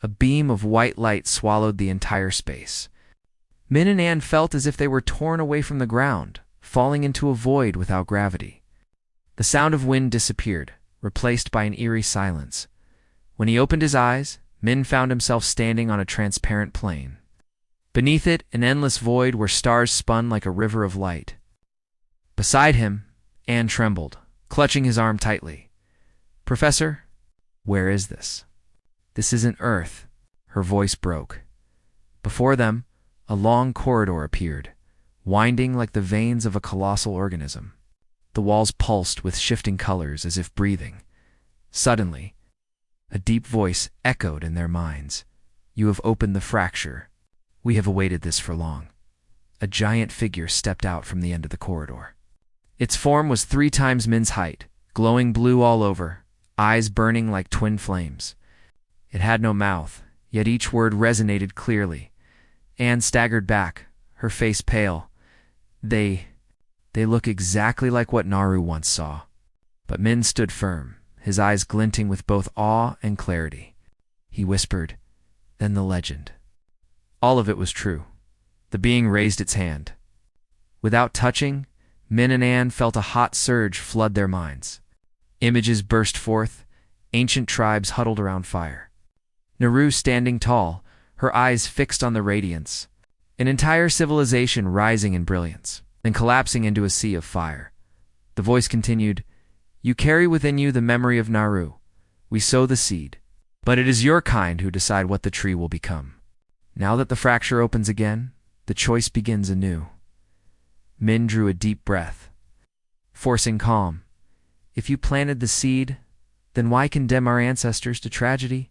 A beam of white light swallowed the entire space. Min and Anne felt as if they were torn away from the ground, falling into a void without gravity. The sound of wind disappeared, replaced by an eerie silence. When he opened his eyes, Min found himself standing on a transparent plain. Beneath it, an endless void where stars spun like a river of light. Beside him, Anne trembled, clutching his arm tightly. "Professor, where is this?" "This isn't Earth." Her voice broke. Before them, a long corridor appeared, winding like the veins of a colossal organism. The walls pulsed with shifting colors as if breathing. Suddenly, a deep voice echoed in their minds. "You have opened the fracture. We have awaited this for long." A giant figure stepped out from the end of the corridor. Its form was 3 times Min's height, glowing blue all over, eyes burning like twin flames. It had no mouth, yet each word resonated clearly. Anne staggered back, her face pale. They look exactly like what Naru once saw. But Min stood firm, his eyes glinting with both awe and clarity. He whispered, "Then the legend." All of it was true. The being raised its hand. Without touching, Min and Anne felt a hot surge flood their minds. Images burst forth, ancient tribes huddled around fire. Naru standing tall, her eyes fixed on the radiance. An entire civilization rising in brilliance, then collapsing into a sea of fire. The voice continued, "You carry within you the memory of Naru. We sow the seed, but it is your kind who decide what the tree will become." Now that the fracture opens again, the choice begins anew. Min drew a deep breath, forcing calm. "If you planted the seed, then why condemn our ancestors to tragedy?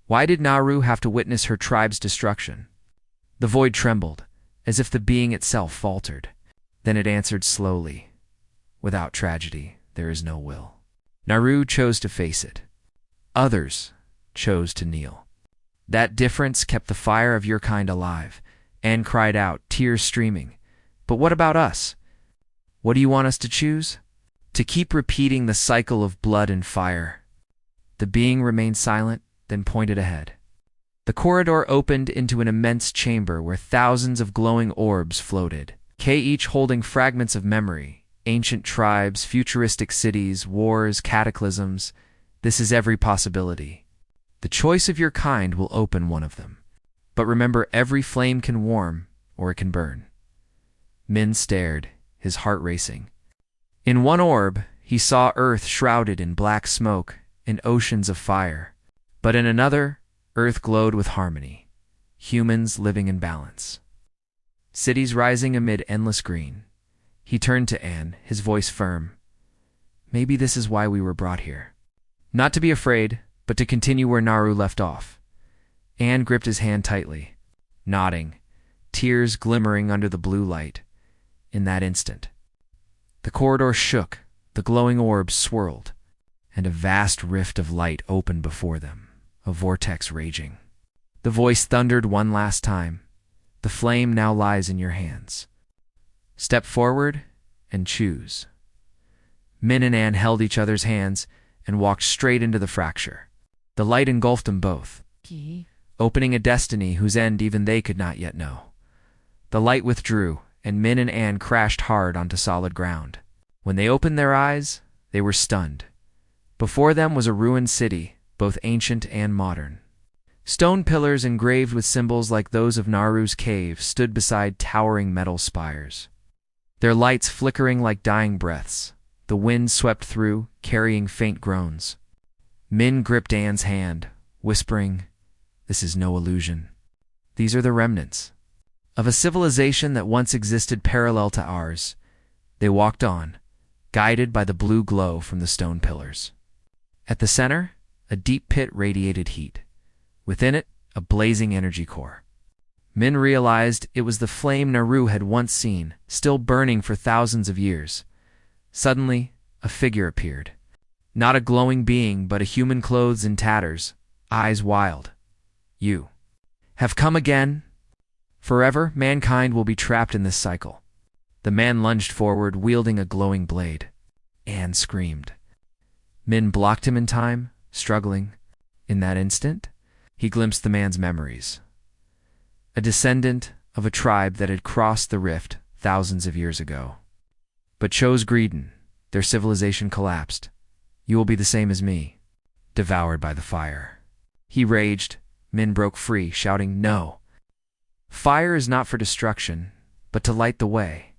Why did Naru have to witness her tribe's destruction?" The void trembled, as if the being itself faltered. Then it answered slowly, "Without tragedy, there is no will." Naru chose to face it. Others chose to kneel. That difference kept the fire of your kind alive. Anne cried out, tears streaming. "But what about us? What do you want us to choose?" "To keep repeating the cycle of blood and fire." The being remained silent, then pointed ahead. The corridor opened into an immense chamber where thousands of glowing orbs floated, each holding fragments of memory, ancient tribes, futuristic cities, wars, cataclysms. This is every possibility. The choice of your kind will open one of them. But remember, every flame can warm, or it can burn. Min stared, his heart racing. In one orb, he saw Earth shrouded in black smoke and oceans of fire. But in another, Earth glowed with harmony, humans living in balance. Cities rising amid endless green. He turned to Anne, his voice firm. "Maybe this is why we were brought here. Not to be afraid, but to continue where Naru left off." Anne gripped his hand tightly, nodding, tears glimmering under the blue light. In that instant, the corridor shook, the glowing orbs swirled, and a vast rift of light opened before them, a vortex raging. The voice thundered one last time. "The flame now lies in your hands. Step forward and choose." Min and Anne held each other's hands and walked straight into the fracture. The light engulfed them both, opening a destiny whose end even they could not yet know. The light withdrew, and Min and Anne crashed hard onto solid ground. When they opened their eyes, they were stunned. Before them was a ruined city, both ancient and modern. Stone pillars engraved with symbols like those of Naru's cave stood beside towering metal spires, their lights flickering like dying breaths. The wind swept through, carrying faint groans. Min gripped Anne's hand, whispering, "This is no illusion. These are the remnants of a civilization that once existed parallel to ours." They walked on, guided by the blue glow from the stone pillars. At the center, a deep pit radiated heat. Within it, a blazing energy core. Min realized it was the flame Naru had once seen, still burning for thousands of years. Suddenly, a figure appeared. Not a glowing being, but a human clothed in tatters, eyes wild. "You have come again? Forever, mankind will be trapped in this cycle." The man lunged forward, wielding a glowing blade. Anne screamed. Min blocked him in time, struggling. In that instant, He glimpsed the man's memories. A descendant of a tribe that had crossed the rift thousands of years ago. But chose Greedon. Their civilization collapsed. You will be the same as me, devoured by the fire. He raged. Min broke free, shouting, "No! Fire is not for destruction, but to light the way."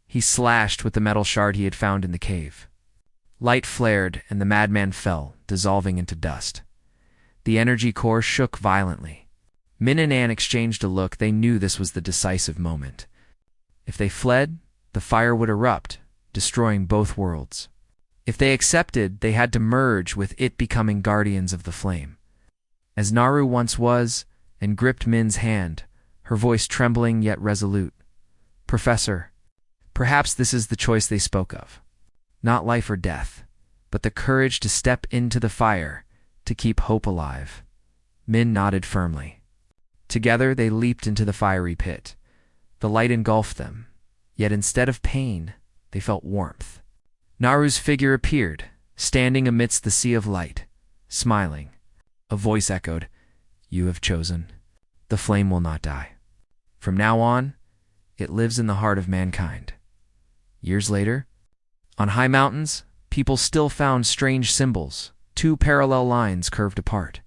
He slashed with the metal shard he had found in the cave. Light flared, and the madman fell, dissolving into dust. The energy core shook violently. Min and Anne exchanged a look. They knew this was the decisive moment. If they fled, the fire would erupt, destroying both worlds. If they accepted, they had to merge with it, becoming guardians of the flame. As Naru once was, and gripped Min's hand, her voice trembling yet resolute. "Professor, perhaps this is the choice they spoke of. Not life or death, but the courage to step into the fire, to keep hope alive." Min nodded firmly. Together they leaped into the fiery pit. The light engulfed them, yet instead of pain, they felt warmth. Naru's figure appeared, standing amidst the sea of light, smiling. A voice echoed, "You have chosen. The flame will not die. From now on, it lives in the heart of mankind." Years later, on high mountains, people still found strange symbols, two parallel lines curved apart,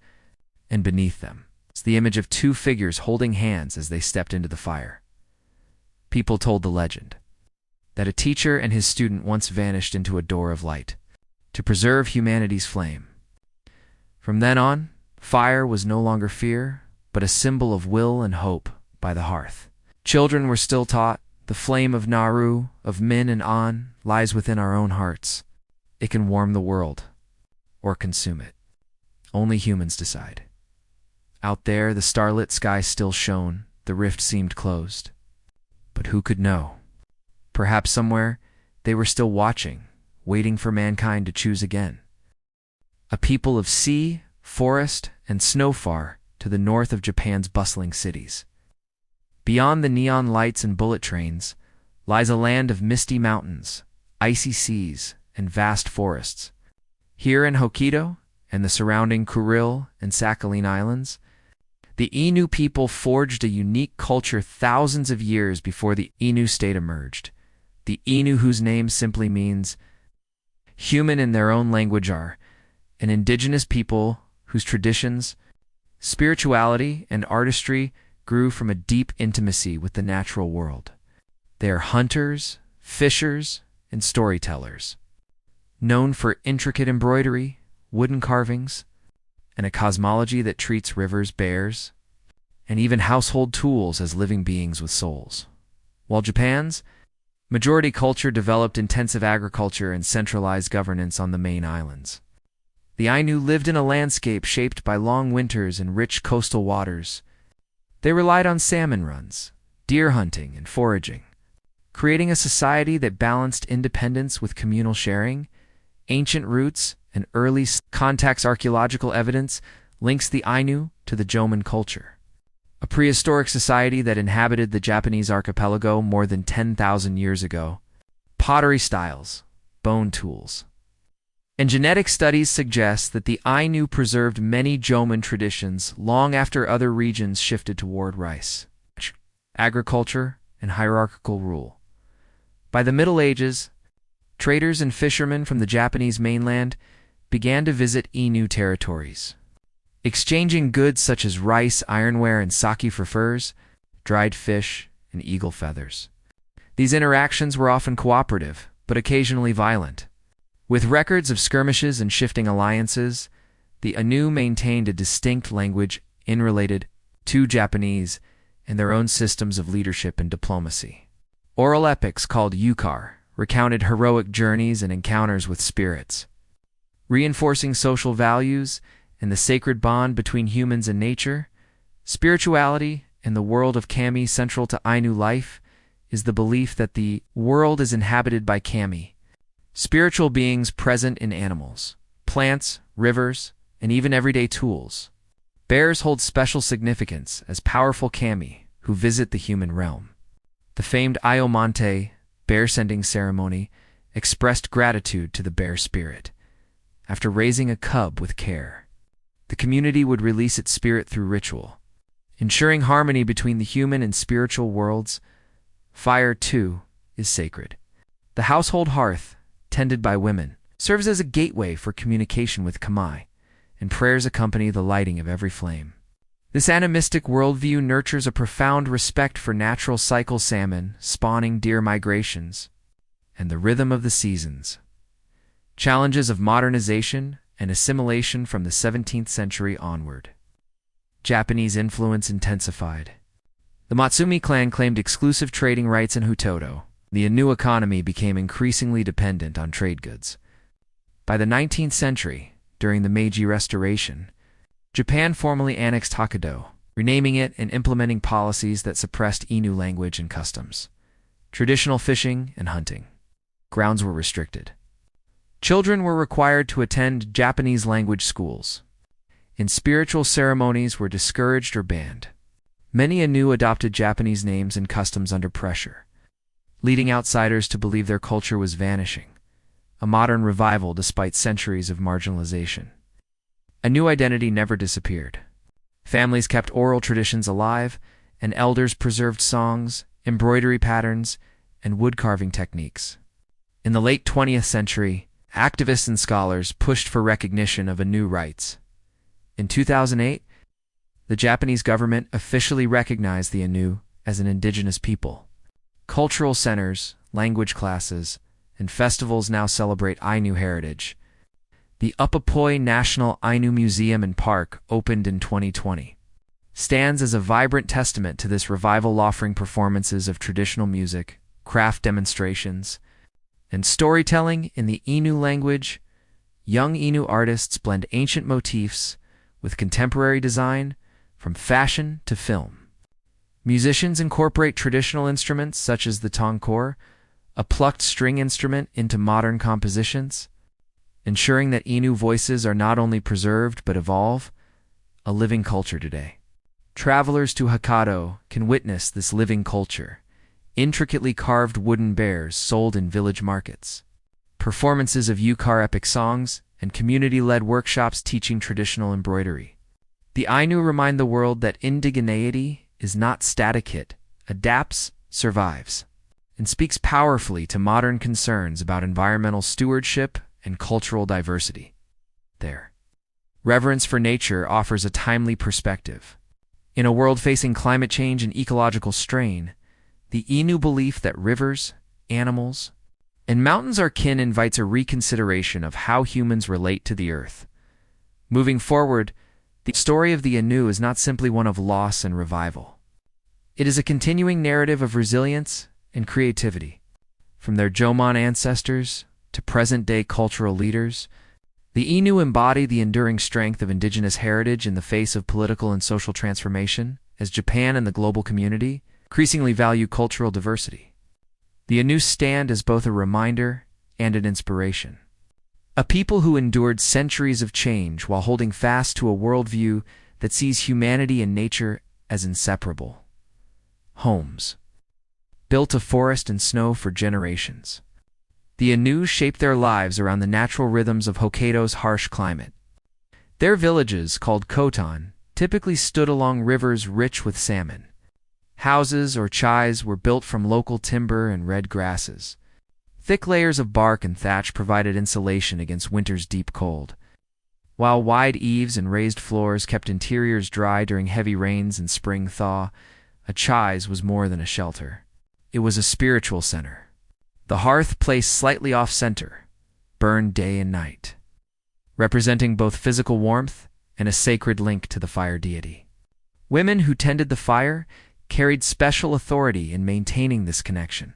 and beneath them is the image of two figures holding hands as they stepped into the fire. People told the legend that a teacher and his student once vanished into a door of light to preserve humanity's flame. From then on, fire was no longer fear, but a symbol of will and hope by the hearth. Children were still taught, the flame of Naru, of Min and An, lies within our own hearts. It can warm the world, or consume it. Only humans decide. Out there, the starlit sky still shone, the rift seemed closed. But who could know? Perhaps somewhere, they were still watching, waiting for mankind to choose again. A people of sea, forest, and snow far to the north of Japan's bustling cities. Beyond the neon lights and bullet trains lies a land of misty mountains, icy seas, and vast forests. Here in Hokkaido and the surrounding Kuril and Sakhalin Islands, the Innu people forged a unique culture thousands of years before the Innu state emerged. The Innu, whose name simply means human in their own language, are an indigenous people whose traditions, spirituality, and artistry grew from a deep intimacy with the natural world. They are hunters, fishers, and storytellers, known for intricate embroidery, wooden carvings, and a cosmology that treats rivers, bears, and even household tools as living beings with souls. While Japan's majority culture developed intensive agriculture and centralized governance on the main islands. The Ainu lived in a landscape shaped by long winters and rich coastal waters. They relied on salmon runs, deer hunting, and foraging, creating a society that balanced independence with communal sharing. Ancient roots and early contacts archaeological evidence links the Ainu to the Jomon culture, a prehistoric society that inhabited the Japanese archipelago more than 10,000 years ago. Pottery styles, bone tools, and genetic studies suggest that the Ainu preserved many Jomon traditions long after other regions shifted toward rice, agriculture, and hierarchical rule. By the Middle Ages, traders and fishermen from the Japanese mainland began to visit Innu territories, exchanging goods such as rice, ironware, and sake for furs, dried fish, and eagle feathers. These interactions were often cooperative, but occasionally violent. With records of skirmishes and shifting alliances, the Ainu maintained a distinct language unrelated to Japanese and their own systems of leadership and diplomacy. Oral epics called yukar recounted heroic journeys and encounters with spirits, reinforcing social values and the sacred bond between humans and nature. Spirituality in the world of kami, central to Ainu life, is the belief that the world is inhabited by kami, spiritual beings present in animals, plants, rivers, and even everyday tools. Bears hold special significance as powerful kami who visit the human realm. The famed Ayomante bear-sending ceremony expressed gratitude to the bear spirit after raising a cub with care. The community would release its spirit through ritual, ensuring harmony between the human and spiritual worlds. Fire, too, is sacred. The household hearth, tended by women, serves as a gateway for communication with Kamai, and prayers accompany the lighting of every flame. This animistic worldview nurtures a profound respect for natural cycle salmon, spawning deer migrations, and the rhythm of the seasons. Challenges of modernization and assimilation from the 17th century onward. Japanese influence intensified. The Matsumi clan claimed exclusive trading rights in Hototo. The Ainu economy became increasingly dependent on trade goods. By the 19th century, during the Meiji Restoration, Japan formally annexed Hokkaido, renaming it and implementing policies that suppressed Ainu language and customs. Traditional fishing and hunting grounds were restricted. Children were required to attend Japanese language schools, and spiritual ceremonies were discouraged or banned. Many Ainu adopted Japanese names and customs under pressure, leading outsiders to believe their culture was vanishing, a modern revival despite centuries of marginalization. Ainu identity never disappeared. Families kept oral traditions alive, and elders preserved songs, embroidery patterns, and wood-carving techniques. In the late 20th century, activists and scholars pushed for recognition of Ainu rights. In 2008, the Japanese government officially recognized the Ainu as an indigenous people. Cultural centers, language classes, and festivals now celebrate Ainu heritage. The Upapoi National Ainu Museum and Park, opened in 2020, stands as a vibrant testament to this revival, offering performances of traditional music, craft demonstrations, and storytelling in the Ainu language. Young Ainu artists blend ancient motifs with contemporary design, from fashion to film. Musicians incorporate traditional instruments such as the tongkor, a plucked string instrument, into modern compositions, ensuring that Ainu voices are not only preserved but evolve, a living culture today. Travelers to Hokkaido can witness this living culture. Intricately carved wooden bears sold in village markets, performances of Yukar epic songs, and community-led workshops teaching traditional embroidery. The Ainu remind the world that indigeneity is not static, it adapts, survives, and speaks powerfully to modern concerns about environmental stewardship and cultural diversity. Their reverence for nature offers a timely perspective. In a world facing climate change and ecological strain, the Ainu belief that rivers, animals, and mountains are kin invites a reconsideration of how humans relate to the earth. Moving forward, the story of the Ainu is not simply one of loss and revival. It is a continuing narrative of resilience and creativity. From their Jomon ancestors to present-day cultural leaders, the Ainu embody the enduring strength of indigenous heritage in the face of political and social transformation, as Japan and the global community increasingly value cultural diversity. The Ainu stand as both a reminder and an inspiration. A people who endured centuries of change while holding fast to a worldview that sees humanity and nature as inseparable. Homes built of forest and snow for generations. The Ainu shaped their lives around the natural rhythms of Hokkaido's harsh climate. Their villages, called kotan, typically stood along rivers rich with salmon. Houses or chais were built from local timber and red grasses. Thick layers of bark and thatch provided insulation against winter's deep cold, while wide eaves and raised floors kept interiors dry during heavy rains and spring thaw. A chais was more than a shelter. It was a spiritual center. The hearth, placed slightly off-center, burned day and night, representing both physical warmth and a sacred link to the fire deity. Women who tended the fire carried special authority in maintaining this connection,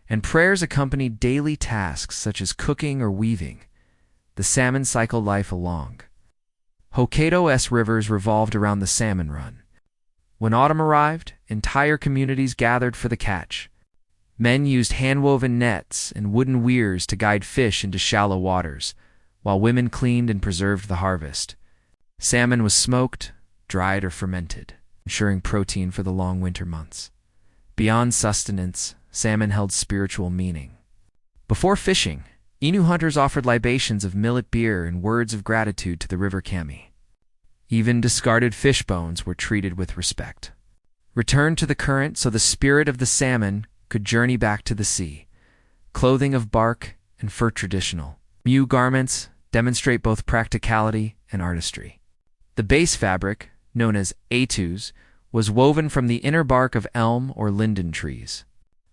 and prayers accompanied daily tasks such as cooking or weaving. The salmon cycled life along. Hokkaido's rivers revolved around the salmon run. When autumn arrived, entire communities gathered for the catch. Men used hand-woven nets and wooden weirs to guide fish into shallow waters, while women cleaned and preserved the harvest. Salmon was smoked, dried, or fermented, ensuring protein for the long winter months. Beyond sustenance, salmon held spiritual meaning. Before fishing, Ainu hunters offered libations of millet beer and words of gratitude to the river kami. Even discarded fish bones were treated with respect. Returned to the current so the spirit of the salmon could journey back to the sea. Clothing of bark and fur traditional. Mu garments demonstrate both practicality and artistry. The base fabric, known as etus, was woven from the inner bark of elm or linden trees.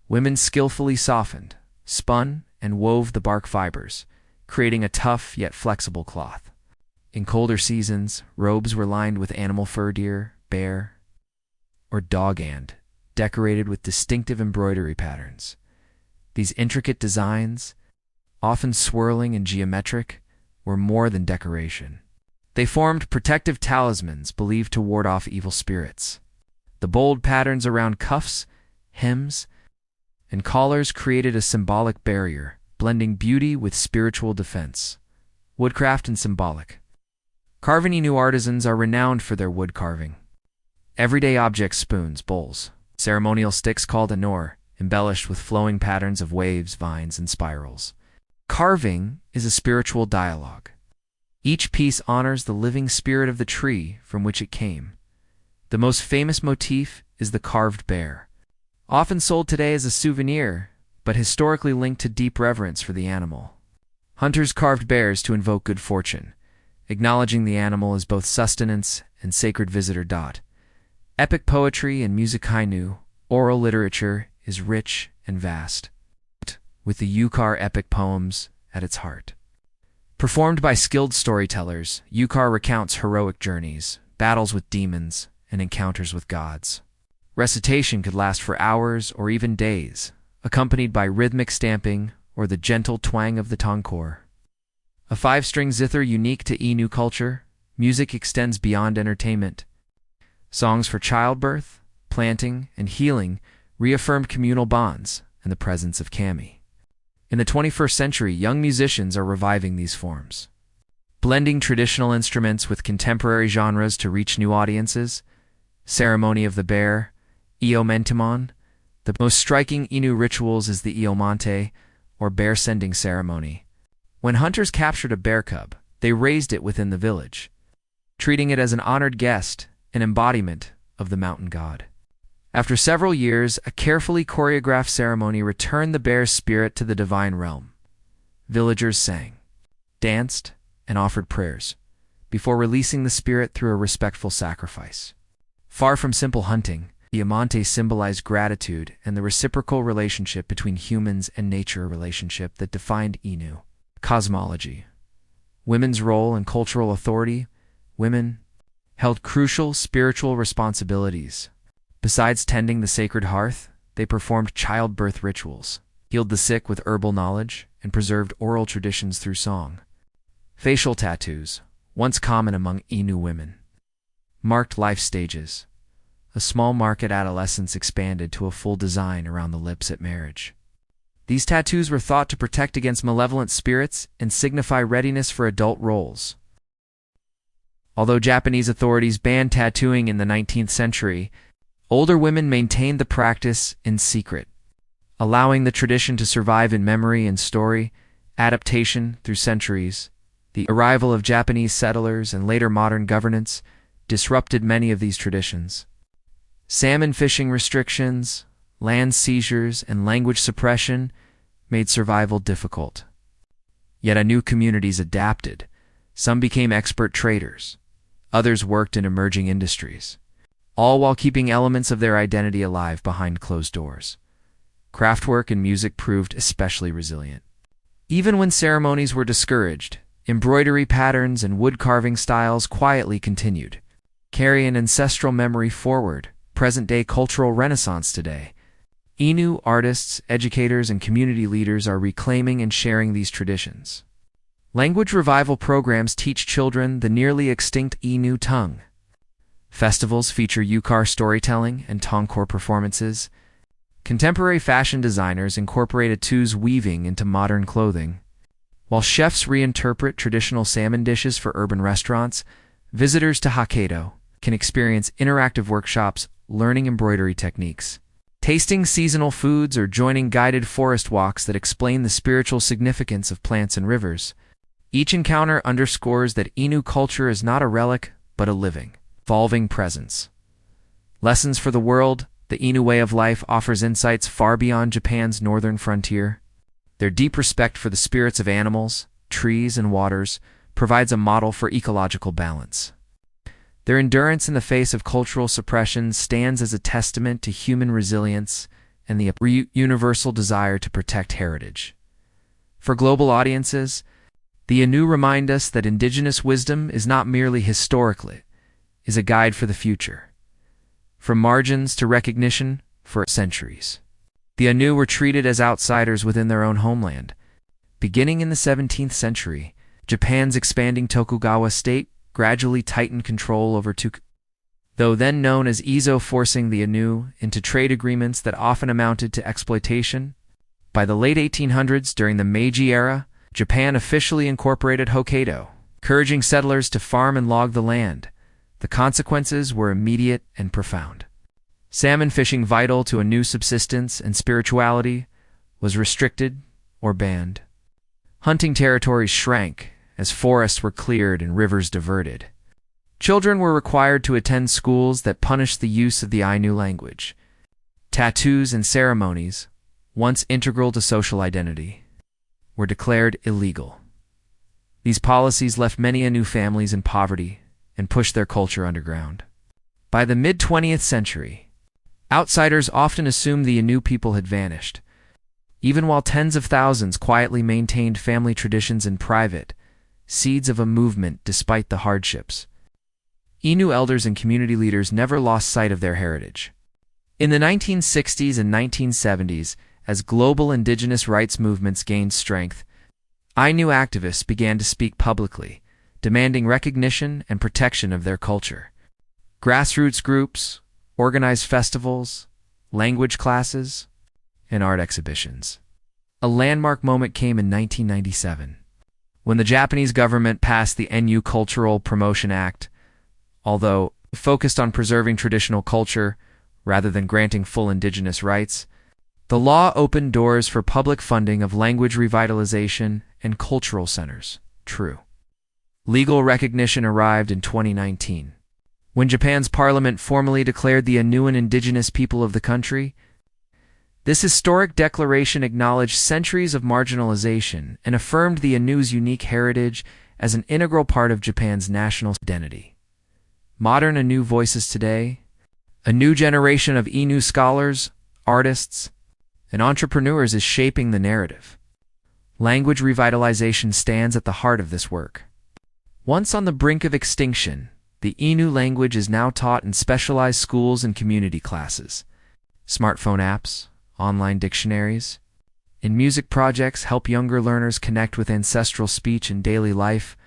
Women skillfully softened, spun, and wove the bark fibers, creating a tough yet flexible cloth. In colder seasons, robes were lined with animal fur, deer, bear, or dog and decorated with distinctive embroidery patterns. These intricate designs, often swirling and geometric, were more than decoration. They formed protective talismans believed to ward off evil spirits. The bold patterns around cuffs, hems, and collars created a symbolic barrier, blending beauty with spiritual defense. Woodcraft and symbolic. Carving Innu artisans are renowned for their wood carving. Everyday objects, spoons, bowls, ceremonial sticks called anor, embellished with flowing patterns of waves, vines, and spirals. Carving is a spiritual dialogue. Each piece honors the living spirit of the tree from which it came. The most famous motif is the carved bear, often sold today as a souvenir, but historically linked to deep reverence for the animal. Hunters carved bears to invoke good fortune, acknowledging the animal as both sustenance and sacred visitor. Epic poetry and music Ainu, oral literature, is rich and vast, with the Yukar epic poems at its heart. Performed by skilled storytellers, Yukar recounts heroic journeys, battles with demons, and encounters with gods. Recitation could last for hours or even days, accompanied by rhythmic stamping or the gentle twang of the tongkor. A five-string zither unique to Innu culture, music extends beyond entertainment. Songs for childbirth, planting, and healing reaffirmed communal bonds and the presence of kami. In the 21st century, young musicians are reviving these forms, blending traditional instruments with contemporary genres to reach new audiences. Ceremony of the Bear, Iomentimon. The most striking Innu rituals is the Iomante, or bear-sending ceremony. When hunters captured a bear cub, they raised it within the village, treating it as an honored guest, an embodiment of the mountain god. After several years, a carefully choreographed ceremony returned the bear's spirit to the divine realm. Villagers sang, danced, and offered prayers, before releasing the spirit through a respectful sacrifice. Far from simple hunting, the Amante symbolized gratitude and the reciprocal relationship between humans and nature, a relationship that defined Innu. Cosmology. Women's role and cultural authority. Women held crucial spiritual responsibilities. Besides tending the sacred hearth, they performed childbirth rituals, healed the sick with herbal knowledge, and preserved oral traditions through song. Facial tattoos, once common among Innu women, marked life stages. A small mark at adolescence expanded to a full design around the lips at marriage. These tattoos were thought to protect against malevolent spirits and signify readiness for adult roles. Although Japanese authorities banned tattooing in the 19th century, older women maintained the practice in secret, allowing the tradition to survive in memory and story, adaptation through centuries. The arrival of Japanese settlers and later modern governance disrupted many of these traditions. Salmon fishing restrictions, land seizures, and language suppression made survival difficult. Yet Innu communities adapted. Some became expert traders. Others worked in emerging industries, all while keeping elements of their identity alive behind closed doors. Craftwork and music proved especially resilient. Even when ceremonies were discouraged, embroidery patterns and wood carving styles quietly continued, carry an ancestral memory forward. Present-day cultural renaissance today. Innu artists, educators, and community leaders are reclaiming and sharing these traditions. Language revival programs teach children the nearly extinct Innu tongue. Festivals feature Yukar storytelling and tongkor performances. Contemporary fashion designers incorporate Etu's weaving into modern clothing. While chefs reinterpret traditional salmon dishes for urban restaurants, visitors to Hokkaido can experience interactive workshops learning embroidery techniques, tasting seasonal foods, or joining guided forest walks that explain the spiritual significance of plants and rivers. Each encounter underscores that Innu culture is not a relic, but a living, evolving presence. Lessons for the world. The Innu way of life offers insights far beyond Japan's northern frontier. Their deep respect for the spirits of animals, trees, and waters provides a model for ecological balance. Their endurance in the face of cultural suppression stands as a testament to human resilience and the universal desire to protect heritage. For global audiences, the Innu remind us that indigenous wisdom is not merely historical, it is a guide for the future. From margins to recognition for centuries, the Innu were treated as outsiders within their own homeland. Beginning in the 17th century, Japan's expanding Tokugawa state gradually tightened control over though then known as Ezo, forcing the Innu into trade agreements that often amounted to exploitation. By the late 1800s, during the Meiji era, Japan officially incorporated Hokkaido, encouraging settlers to farm and log the land. The consequences were immediate and profound. Salmon fishing, vital to Innu subsistence and spirituality, was restricted or banned. Hunting territories shrank as forests were cleared and rivers diverted. Children were required to attend schools that punished the use of the Ainu language. Tattoos and ceremonies, once integral to social identity, were declared illegal. These policies left many Innu families in poverty and pushed their culture underground. By the mid-20th century, outsiders often assumed the Innu people had vanished. Even while tens of thousands quietly maintained family traditions in private, seeds of a movement despite the hardships. Innu elders and community leaders never lost sight of their heritage. In the 1960s and 1970s, as global indigenous rights movements gained strength, Ainu activists began to speak publicly, demanding recognition and protection of their culture. Grassroots groups organized festivals, language classes, and art exhibitions. A landmark moment came in 1997, when the Japanese government passed the NU Cultural Promotion Act. Although focused on preserving traditional culture rather than granting full indigenous rights, the law opened doors for public funding of language revitalization and cultural centers. True. Legal recognition arrived in 2019, when Japan's parliament formally declared the Innu an indigenous people of the country. This historic declaration acknowledged centuries of marginalization and affirmed the Innu's unique heritage as an integral part of Japan's national identity. Modern Innu voices today, a new generation of Innu scholars, artists, and entrepreneurs is shaping the narrative. Language revitalization stands at the heart of this work. Once on the brink of extinction, the Innu language is now taught in specialized schools and community classes. Smartphone apps, online dictionaries, and music projects help younger learners connect with ancestral speech in daily life.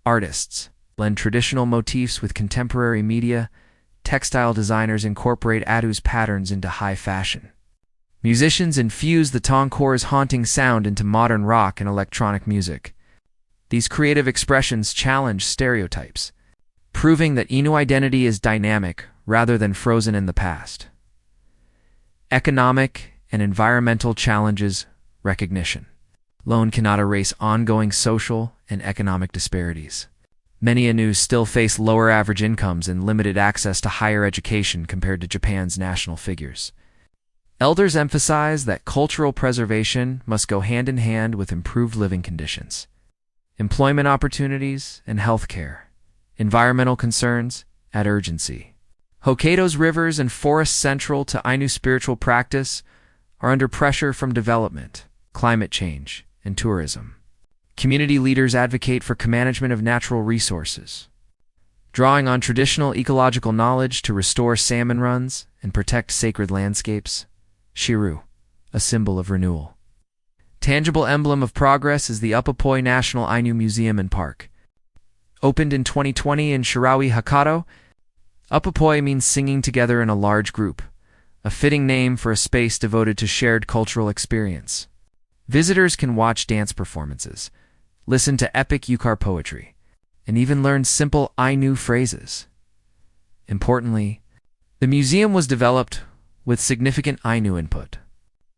Artists blend traditional motifs with contemporary media. Textile designers incorporate Adu's patterns into high fashion. Musicians infuse the tonkore's haunting sound into modern rock and electronic music. These creative expressions challenge stereotypes, proving that Innu identity is dynamic rather than frozen in the past. Economic and environmental challenges. Recognition alone cannot erase ongoing social and economic disparities. Many Innu still face lower average incomes and limited access to higher education compared to Japan's national figures. Elders emphasize that cultural preservation must go hand in hand with improved living conditions. Employment opportunities and healthcare. Environmental concerns add urgency. Hokkaido's rivers and forests central to Ainu spiritual practice are under pressure from development, climate change, and tourism. Community leaders advocate for management of natural resources, drawing on traditional ecological knowledge to restore salmon runs and protect sacred landscapes. Shiru, a symbol of renewal. Tangible emblem of progress is the Upapoi National Ainu Museum and Park. Opened in 2020 in Shirawi, Hokkaido, Upapoi means singing together in a large group, a fitting name for a space devoted to shared cultural experience. Visitors can watch dance performances, listen to epic Yukar poetry, and even learn simple Ainu phrases. Importantly, the museum was developed with significant Ainu input,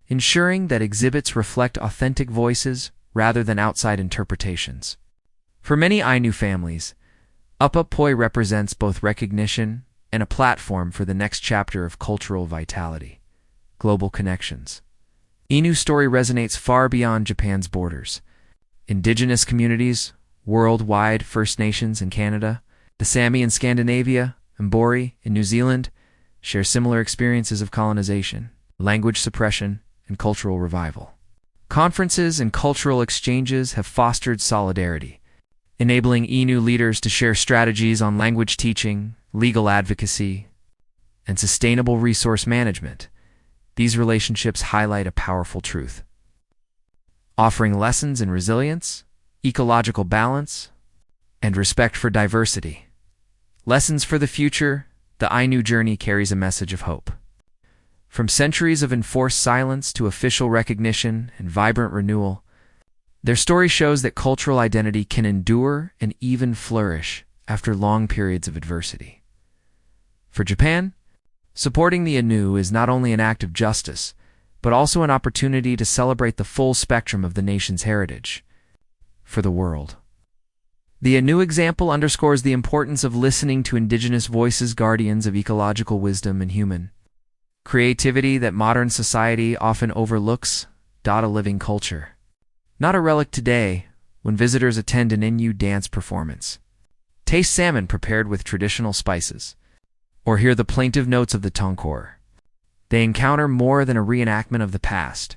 ensuring that exhibits reflect authentic voices rather than outside interpretations. For many Ainu families, Upapoi represents both recognition and a platform for the next chapter of cultural vitality, global connections. Inu's story resonates far beyond Japan's borders. Indigenous communities, worldwide, First Nations in Canada, the Sami in Scandinavia, and Mbori in New Zealand share similar experiences of colonization, language suppression, and cultural revival. Conferences and cultural exchanges have fostered solidarity, enabling Innu leaders to share strategies on language teaching, legal advocacy, and sustainable resource management. These relationships highlight a powerful truth, offering lessons in resilience, ecological balance, and respect for diversity. Lessons for the future, the Ainu journey carries a message of hope. From centuries of enforced silence to official recognition and vibrant renewal, their story shows that cultural identity can endure and even flourish after long periods of adversity. For Japan, supporting the Innu is not only an act of justice, but also an opportunity to celebrate the full spectrum of the nation's heritage. For the world, the Innu example underscores the importance of listening to indigenous voices, guardians of ecological wisdom and human creativity that modern society often overlooks. A living culture, not a relic today. When visitors attend an Innu dance performance, taste salmon prepared with traditional spices, or hear the plaintive notes of the tonkor, they encounter more than a reenactment of the past.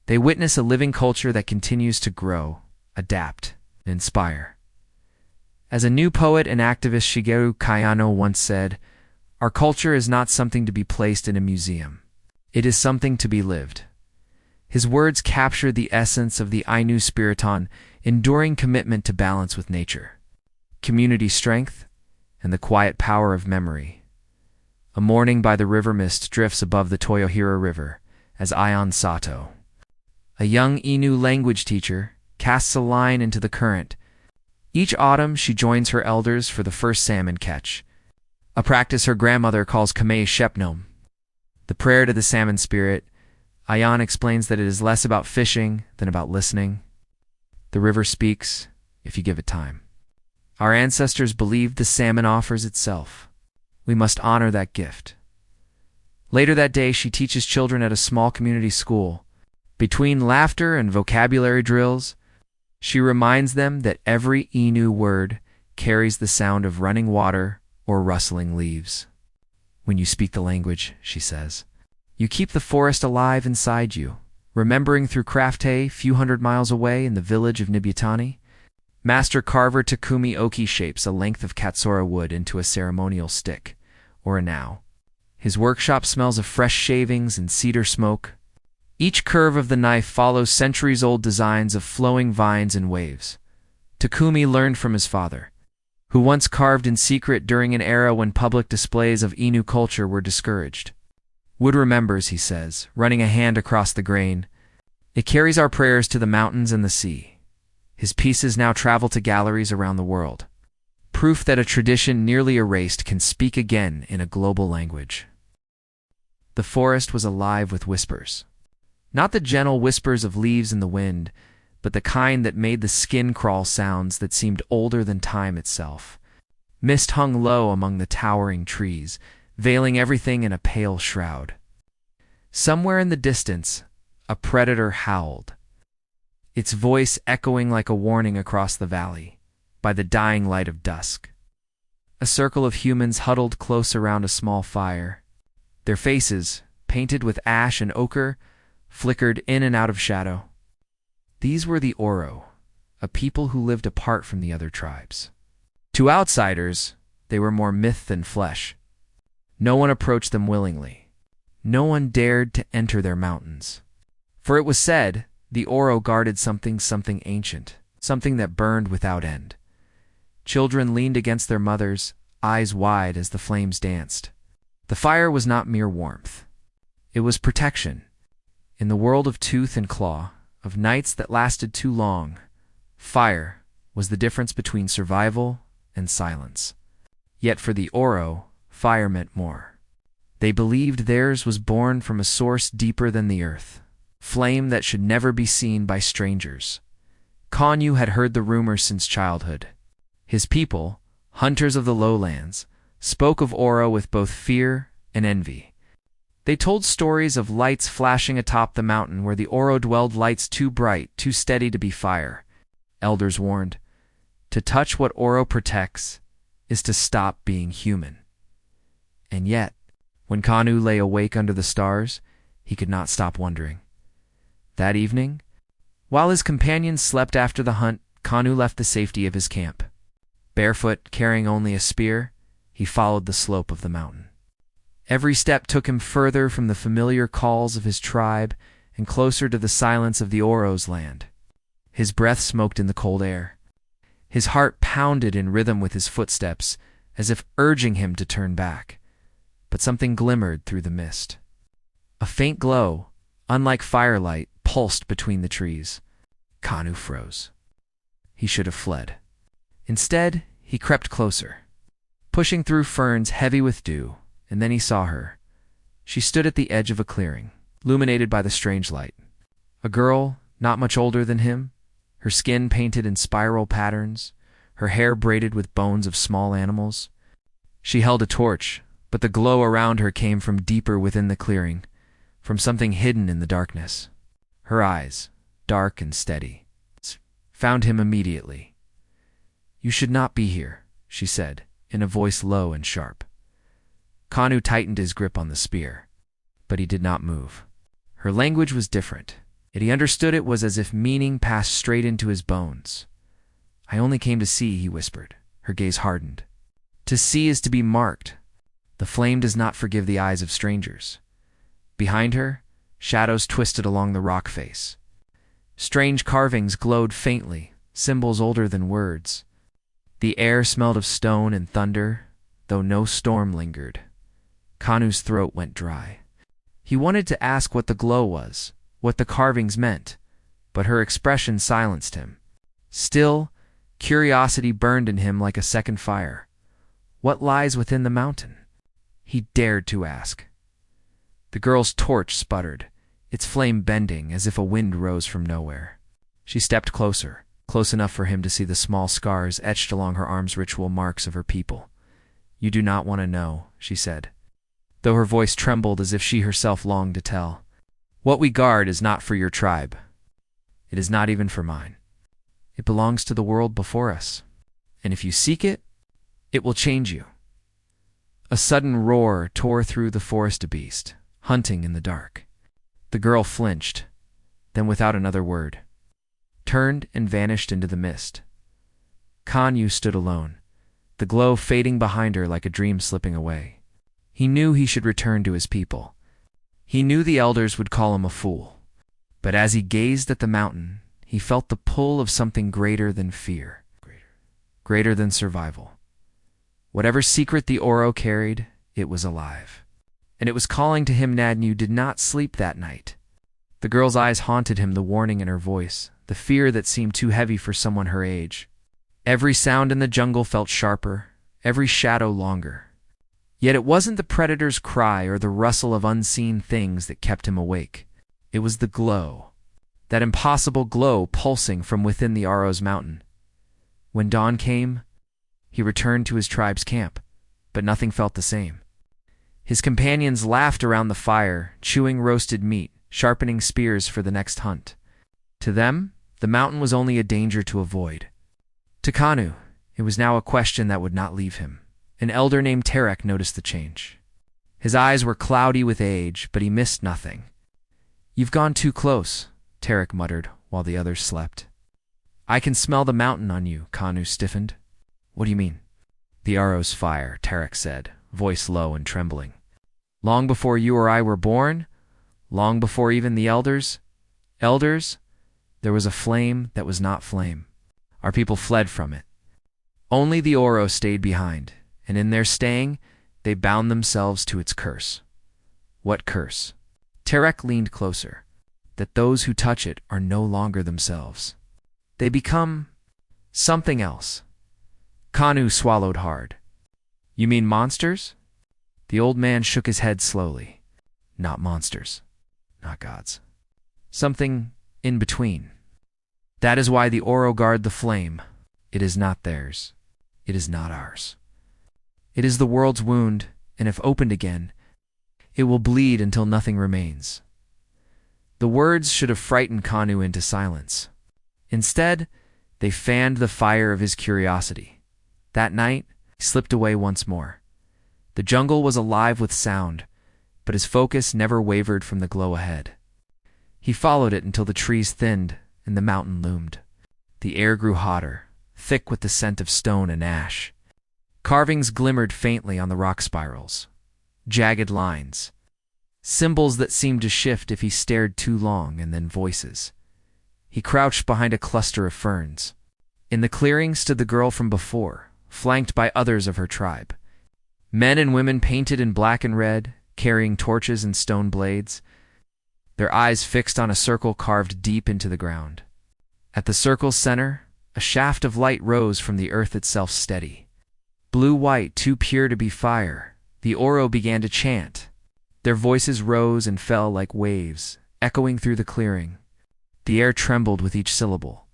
They witness a living culture that continues to grow, adapt, and inspire. As a new poet and activist Shigeru Kayano once said, "Our culture is not something to be placed in a museum. It is something to be lived." His words capture the essence of the Ainu spiriton, enduring commitment to balance with nature, community strength, and the quiet power of memory. A morning by the river mist drifts above the Toyohira River as Ion Sato, a young Innu language teacher, casts a line into the current. Each autumn she joins her elders for the first salmon catch, a practice her grandmother calls Kamei Shepnom, the prayer to the salmon spirit. Ion explains that it is less about fishing than about listening. The river speaks if you give it time. Our ancestors believed the salmon offers itself. We must honor that gift. Later that day, she teaches children at a small community school. Between laughter and vocabulary drills, she reminds them that every Innu word carries the sound of running water or rustling leaves. When you speak the language, she says, you keep the forest alive inside you. Remembering through Crafte, few hundred miles away in the village of Nibutani, Master Carver Takumi Oki shapes a length of katsura wood into a ceremonial stick, or a nao. His workshop smells of fresh shavings and cedar smoke. Each curve of the knife follows centuries-old designs of flowing vines and waves. Takumi learned from his father, who once carved in secret during an era when public displays of Innu culture were discouraged. Wood remembers, he says, running a hand across the grain. It carries our prayers to the mountains and the sea. His pieces now travel to galleries around the world. Proof that a tradition nearly erased can speak again in a global language. The forest was alive with whispers. Not the gentle whispers of leaves in the wind, but the kind that made the skin crawl sounds that seemed older than time itself. Mist hung low among the towering trees, veiling everything in a pale shroud. Somewhere in the distance, a predator howled, its voice echoing like a warning across the valley, by the dying light of dusk. A circle of humans huddled close around a small fire. Their faces, painted with ash and ochre, flickered in and out of shadow. These were the Oro, a people who lived apart from the other tribes. To outsiders, they were more myth than flesh. No one approached them willingly. No one dared to enter their mountains. For it was said, the Oro guarded something ancient, something that burned without end. Children leaned against their mothers, eyes wide as the flames danced. The fire was not mere warmth. It was protection. In the world of tooth and claw, of nights that lasted too long, fire was the difference between survival and silence. Yet for the Oro, fire meant more. They believed theirs was born from a source deeper than the earth, flame that should never be seen by strangers. Konyu had heard the rumors since childhood. His people, hunters of the lowlands, spoke of Oro with both fear and envy. They told stories of lights flashing atop the mountain where the Oro dwelled, lights too bright, too steady to be fire. Elders warned, to touch what Oro protects is to stop being human. And yet, when Kanu lay awake under the stars, he could not stop wondering. That evening, while his companions slept after the hunt, Kanu left the safety of his camp. Barefoot, carrying only a spear, he followed the slope of the mountain. Every step took him further from the familiar calls of his tribe and closer to the silence of the Oro's land. His breath smoked in the cold air. His heart pounded in rhythm with his footsteps, as if urging him to turn back. But something glimmered through the mist. A faint glow, unlike firelight, pulsed between the trees. Kanu froze. He should have fled. Instead, he crept closer, pushing through ferns heavy with dew, and then he saw her. She stood at the edge of a clearing, illuminated by the strange light. A girl, not much older than him, her skin painted in spiral patterns, her hair braided with bones of small animals. She held a torch, but the glow around her came from deeper within the clearing, from something hidden in the darkness. Her eyes, dark and steady, found him immediately. "You should not be here," she said, in a voice low and sharp. Kanu tightened his grip on the spear, but he did not move. Her language was different, yet he understood it was as if meaning passed straight into his bones. "I only came to see," he whispered. Her gaze hardened. "To see is to be marked. The flame does not forgive the eyes of strangers." Behind her, shadows twisted along the rock face. Strange carvings glowed faintly, symbols older than words. The air smelled of stone and thunder, though no storm lingered. Kanu's throat went dry. He wanted to ask what the glow was, what the carvings meant, but her expression silenced him. Still, curiosity burned in him like a second fire. What lies within the mountain? He dared to ask. The girl's torch sputtered, its flame bending as if a wind rose from nowhere. She stepped closer, close enough for him to see the small scars etched along her arms, ritual marks of her people. "You do not want to know," she said, though her voice trembled as if she herself longed to tell. "What we guard is not for your tribe. It is not even for mine. It belongs to the world before us, and if you seek it, it will change you." A sudden roar tore through the forest, a beast, hunting in the dark. The girl flinched, then without another word, turned and vanished into the mist. Kanu stood alone, the glow fading behind her like a dream slipping away. He knew he should return to his people. He knew the elders would call him a fool. But as he gazed at the mountain, he felt the pull of something greater than fear, greater than survival. Whatever secret the Oro carried, it was alive. And it was calling to him. Nadnu did not sleep that night. The girl's eyes haunted him, the warning in her voice, the fear that seemed too heavy for someone her age. Every sound in the jungle felt sharper, every shadow longer. Yet it wasn't the predator's cry or the rustle of unseen things that kept him awake. It was the glow, that impossible glow pulsing from within the Oro's mountain. When dawn came, he returned to his tribe's camp, but nothing felt the same. His companions laughed around the fire, chewing roasted meat, sharpening spears for the next hunt. To them, the mountain was only a danger to avoid. To Kanu, it was now a question that would not leave him. An elder named Terek noticed the change. His eyes were cloudy with age, but he missed nothing. "You've gone too close," Terek muttered while the others slept. "I can smell the mountain on you," Kanu stiffened. "What do you mean?" "The Oro's fire," Terek said, voice low and trembling. "Long before you or I were born, long before even the elders, there was a flame that was not flame. Our people fled from it. Only the Oro stayed behind, and in their staying, they bound themselves to its curse." "What curse?" Terek leaned closer. "That those who touch it are no longer themselves. They become something else." Kanu swallowed hard. "You mean monsters?" The old man shook his head slowly. "Not monsters, not gods. Something in between. That is why the Oro guard the flame. It is not theirs. It is not ours. It is the world's wound, and if opened again, it will bleed until nothing remains. The words should have frightened Kanu into silence. Instead, they fanned the fire of his curiosity. That night, he slipped away once more. The jungle was alive with sound, but his focus never wavered from the glow ahead. He followed it until the trees thinned and the mountain loomed. The air grew hotter, thick with the scent of stone and ash. Carvings glimmered faintly on the rock spirals. Jagged lines. Symbols that seemed to shift if he stared too long, and then voices. He crouched behind a cluster of ferns. In the clearing stood the girl from before, flanked by others of her tribe. Men and women painted in black and red, carrying torches and stone blades, their eyes fixed on a circle carved deep into the ground. At the circle's center, a shaft of light rose from the earth itself steady. Blue-white, too pure to be fire, the Oro began to chant. Their voices rose and fell like waves, echoing through the clearing. The air trembled with each syllable.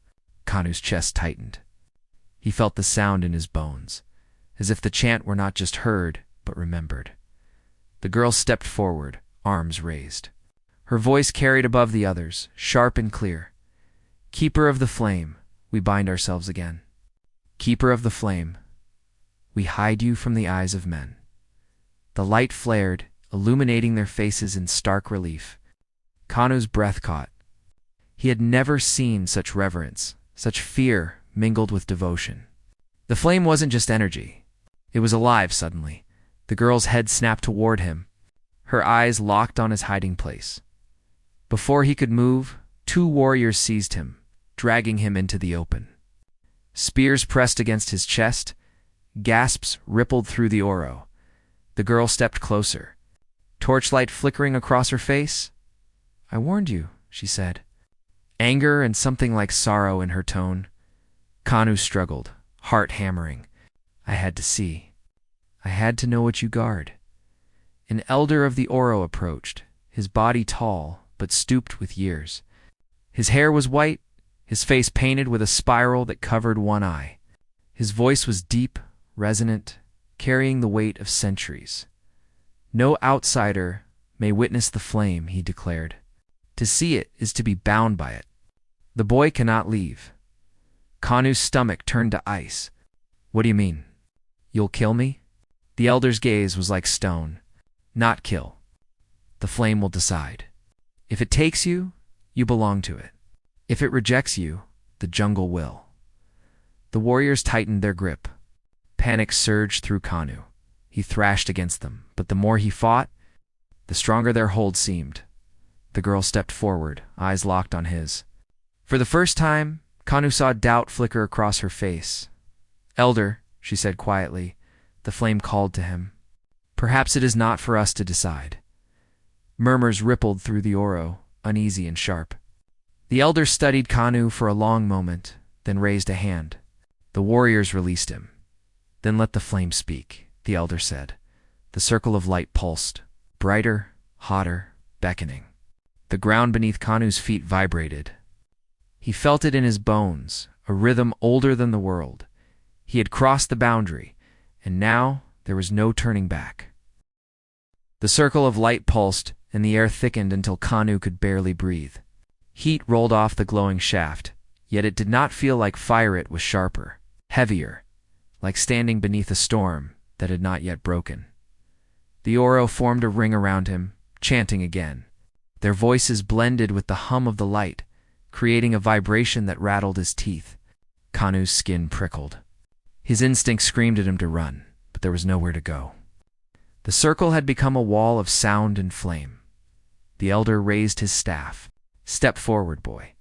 Kanu's chest tightened. He felt the sound in his bones, as if the chant were not just heard, but remembered. The girl stepped forward, arms raised. Her voice carried above the others, sharp and clear. Keeper of the flame, we bind ourselves again. Keeper of the flame, we hide you from the eyes of men. The light flared, illuminating their faces in stark relief. Kanu's breath caught. He had never seen such reverence, such fear mingled with devotion. The flame wasn't just energy. It was alive suddenly. The girl's head snapped toward him, her eyes locked on his hiding place. Before he could move, two warriors seized him, dragging him into the open. Spears pressed against his chest, gasps rippled through the Oro. The girl stepped closer, torchlight flickering across her face. "I warned you," she said, anger and something like sorrow in her tone. Kanu struggled, heart hammering. "I had to see. I had to know what you guard." An elder of the Oro approached, his body tall, but stooped with years. His hair was white, his face painted with a spiral that covered one eye. His voice was deep, resonant, carrying the weight of centuries. "No outsider may witness the flame," he declared. "To see it is to be bound by it. The boy cannot leave." Kanu's stomach turned to ice. "What do you mean? You'll kill me?" The elder's gaze was like stone. "Not kill. The flame will decide. If it takes you, you belong to it. If it rejects you, the jungle will." The warriors tightened their grip. Panic surged through Kanu. He thrashed against them, but the more he fought, the stronger their hold seemed. The girl stepped forward, eyes locked on his. For the first time, Kanu saw doubt flicker across her face. "Elder," she said quietly, the flame called to him. "Perhaps it is not for us to decide." Murmurs rippled through the Oro, uneasy and sharp. The elder studied Kanu for a long moment, then raised a hand. The warriors released him. "Then let the flame speak," the elder said. The circle of light pulsed, brighter, hotter, beckoning. The ground beneath Kanu's feet vibrated. He felt it in his bones, a rhythm older than the world. He had crossed the boundary, and now there was no turning back. The circle of light pulsed, and the air thickened until Kanu could barely breathe. Heat rolled off the glowing shaft, yet it did not feel like fire. It was sharper, heavier, like standing beneath a storm that had not yet broken. The Oro formed a ring around him, chanting again. Their voices blended with the hum of the light, creating a vibration that rattled his teeth. Kanu's skin prickled. His instinct screamed at him to run, but there was nowhere to go. The circle had become a wall of sound and flame. The elder raised his staff. "Step forward, boy.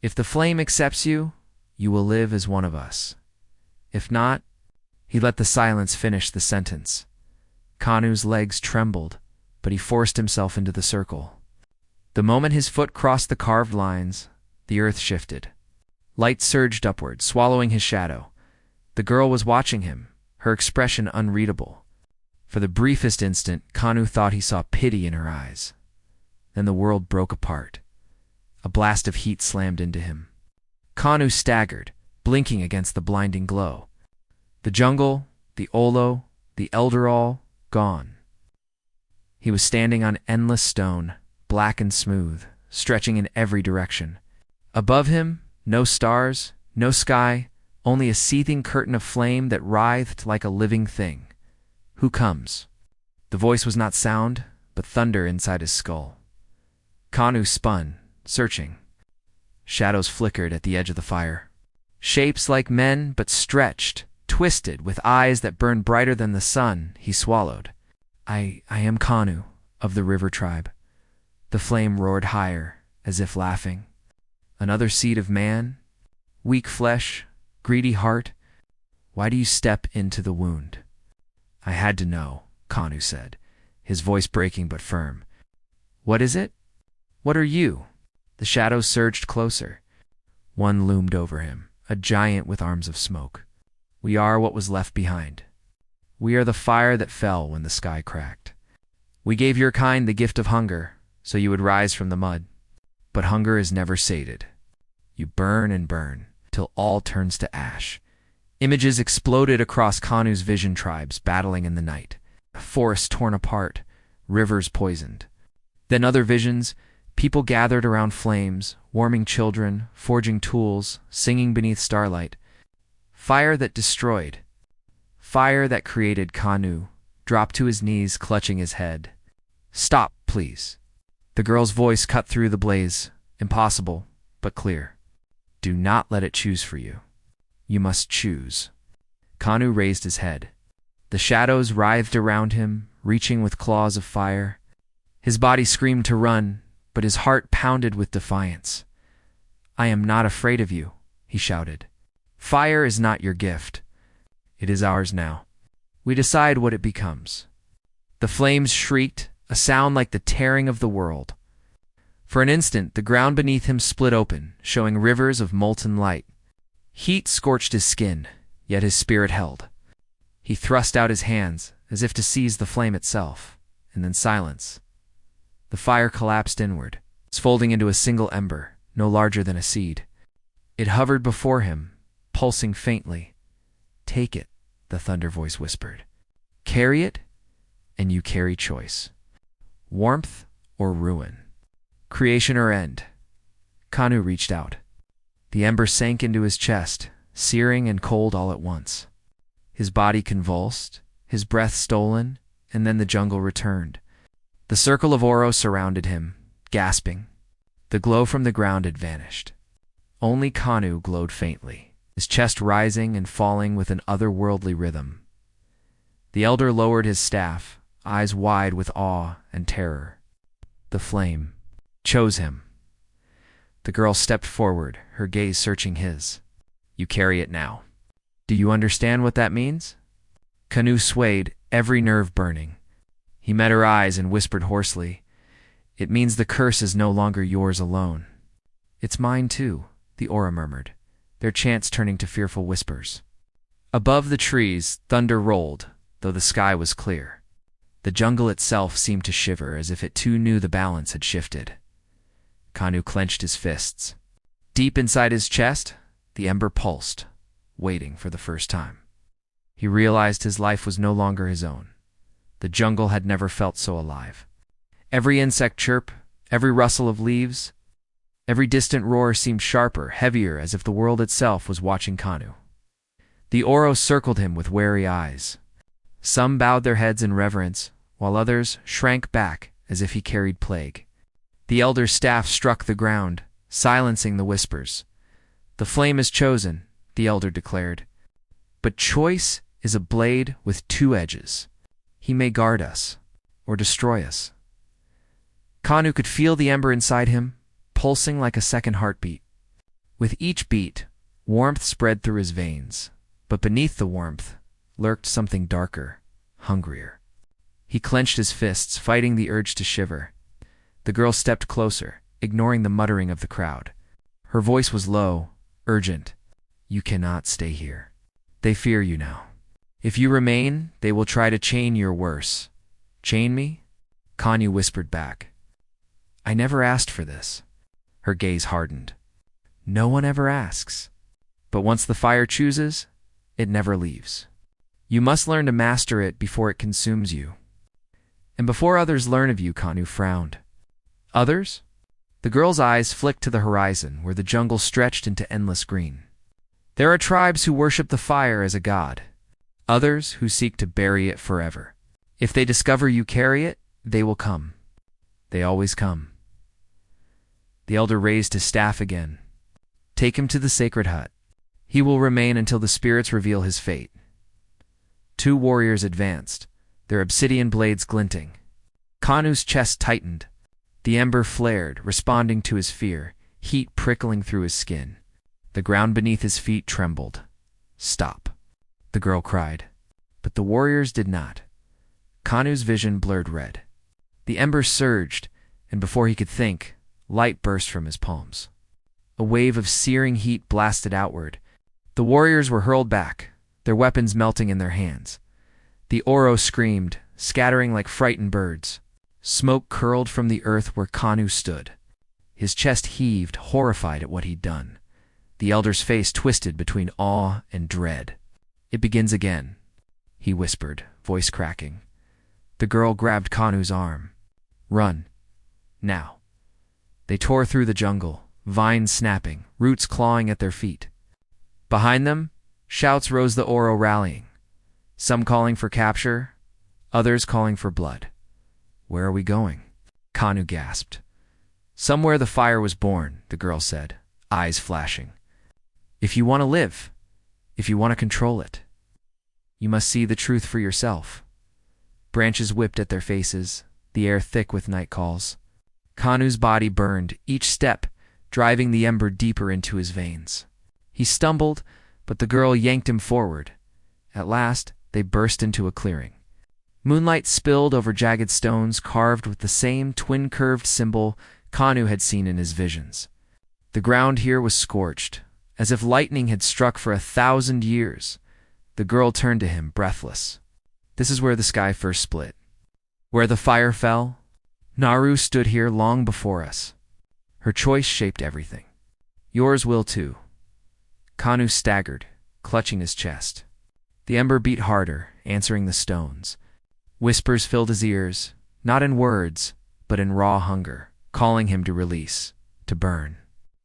If the flame accepts you, you will live as one of us. If not..." He let the silence finish the sentence. Kanu's legs trembled, but he forced himself into the circle. The moment his foot crossed the carved lines, the earth shifted. Light surged upward, swallowing his shadow. The girl was watching him, her expression unreadable. For the briefest instant, Kanu thought he saw pity in her eyes. Then the world broke apart. A blast of heat slammed into him. Kanu staggered, blinking against the blinding glow. The jungle, the Olo, the elder all gone. He was standing on endless stone, black and smooth, stretching in every direction. Above him, no stars, no sky, only a seething curtain of flame that writhed like a living thing. Who comes? The voice was not sound, but thunder inside his skull. Kanu spun, searching. Shadows flickered at the edge of the fire. Shapes like men, but stretched, twisted, with eyes that burned brighter than the sun, he swallowed. I am Kanu, of the river tribe. The flame roared higher, as if laughing. Another seed of man? Weak flesh, greedy heart? Why do you step into the wound? I had to know, Kanu said, his voice breaking but firm. What is it? What are you? The shadows surged closer. One loomed over him, a giant with arms of smoke. We are what was left behind. We are the fire that fell when the sky cracked. We gave your kind the gift of hunger, so you would rise from the mud. But hunger is never sated. You burn and burn, till all turns to ash. Images exploded across Kanu's vision tribes battling in the night. Forests torn apart, rivers poisoned. Then other visions, people gathered around flames, warming children, forging tools, singing beneath starlight. Fire that destroyed. Fire that created. Kanu dropped to his knees, clutching his head. Stop, please. The girl's voice cut through the blaze, impossible, but clear. Do not let it choose for you. You must choose. Kanu raised his head. The shadows writhed around him, reaching with claws of fire. His body screamed to run, but his heart pounded with defiance. I am not afraid of you, he shouted. Fire is not your gift. It is ours now. We decide what it becomes. The flames shrieked, a sound like the tearing of the world. For an instant, the ground beneath him split open, showing rivers of molten light. Heat scorched his skin, yet his spirit held. He thrust out his hands, as if to seize the flame itself, and then silence. The fire collapsed inward, folding into a single ember, no larger than a seed. It hovered before him, pulsing faintly. Take it, the thunder voice whispered. Carry it, and you carry choice. Warmth or ruin. Creation or end. Kanu reached out. The ember sank into his chest, searing and cold all at once. His body convulsed, his breath stolen, and then the jungle returned. The circle of Oro surrounded him, gasping. The glow from the ground had vanished. Only Kanu glowed faintly, his chest rising and falling with an otherworldly rhythm. The elder lowered his staff, eyes wide with awe and terror. The flame chose him. The girl stepped forward, her gaze searching his. You carry it now. Do you understand what that means? Kanu swayed, every nerve burning. He met her eyes and whispered hoarsely, It means the curse is no longer yours alone. It's mine too, the aura murmured, their chants turning to fearful whispers. Above the trees, thunder rolled, though the sky was clear. The jungle itself seemed to shiver as if it too knew the balance had shifted. Kanu clenched his fists. Deep inside his chest, the ember pulsed, waiting for the first time. He realized his life was no longer his own. The jungle had never felt so alive. Every insect chirp, every rustle of leaves, every distant roar seemed sharper, heavier, as if the world itself was watching Kanu. The Oro circled him with wary eyes. Some bowed their heads in reverence, while others shrank back as if he carried plague. The elder's staff struck the ground, silencing the whispers. The flame is chosen, the elder declared. But choice is a blade with two edges. He may guard us, or destroy us. Kanu could feel the ember inside him, pulsing like a second heartbeat. With each beat, warmth spread through his veins, but beneath the warmth lurked something darker, hungrier. He clenched his fists, fighting the urge to shiver. The girl stepped closer, ignoring the muttering of the crowd. Her voice was low, urgent. You cannot stay here. They fear you now. If you remain, they will try to chain your worse. Chain me? Kanu whispered back. I never asked for this. Her gaze hardened. No one ever asks. But once the fire chooses, it never leaves. You must learn to master it before it consumes you. And before others learn of you, Kanu frowned. Others? The girl's eyes flicked to the horizon, where the jungle stretched into endless green. There are tribes who worship the fire as a god. Others who seek to bury it forever. If they discover you carry it, they will come. They always come. The elder raised his staff again. Take him to the sacred hut. He will remain until the spirits reveal his fate. 2 warriors advanced, their obsidian blades glinting. Kanu's chest tightened. The ember flared, responding to his fear, heat prickling through his skin. The ground beneath his feet trembled. Stop, the girl cried. But the warriors did not. Kanu's vision blurred red. The embers surged, and before he could think, light burst from his palms. A wave of searing heat blasted outward. The warriors were hurled back, their weapons melting in their hands. The Oro screamed, scattering like frightened birds. Smoke curled from the earth where Kanu stood. His chest heaved, horrified at what he'd done. The elder's face twisted between awe and dread. It begins again, he whispered, voice cracking. The girl grabbed Kanu's arm. Run. Now. They tore through the jungle, vines snapping, roots clawing at their feet. Behind them, shouts rose, the Oro rallying. Some calling for capture, others calling for blood. Where are we going? Kanu gasped. Somewhere the fire was born, the girl said, eyes flashing. If you want to live, if you want to control it, you must see the truth for yourself. Branches whipped at their faces, the air thick with night calls. Kanu's body burned, each step driving the ember deeper into his veins. He stumbled, but the girl yanked him forward. At last, they burst into a clearing. Moonlight spilled over jagged stones carved with the same twin-curved symbol Kanu had seen in his visions. The ground here was scorched, as if lightning had struck for 1,000 years. The girl turned to him, breathless. This is where the sky first split. Where the fire fell, Naru stood here long before us. Her choice shaped everything. Yours will too. Kanu staggered, clutching his chest. The ember beat harder, answering the stones. Whispers filled his ears, not in words, but in raw hunger, calling him to release, to burn,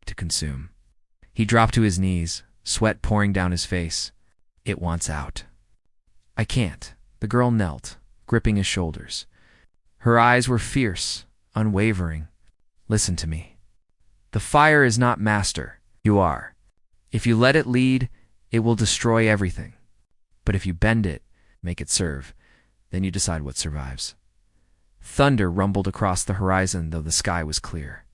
to consume. He dropped to his knees, sweat pouring down his face. It wants out. I can't. The girl knelt, gripping his shoulders. Her eyes were fierce, unwavering. Listen to me. The fire is not master. You are. If you let it lead, it will destroy everything. But if you bend it, make it serve, then you decide what survives. Thunder rumbled across the horizon, though the sky was clear.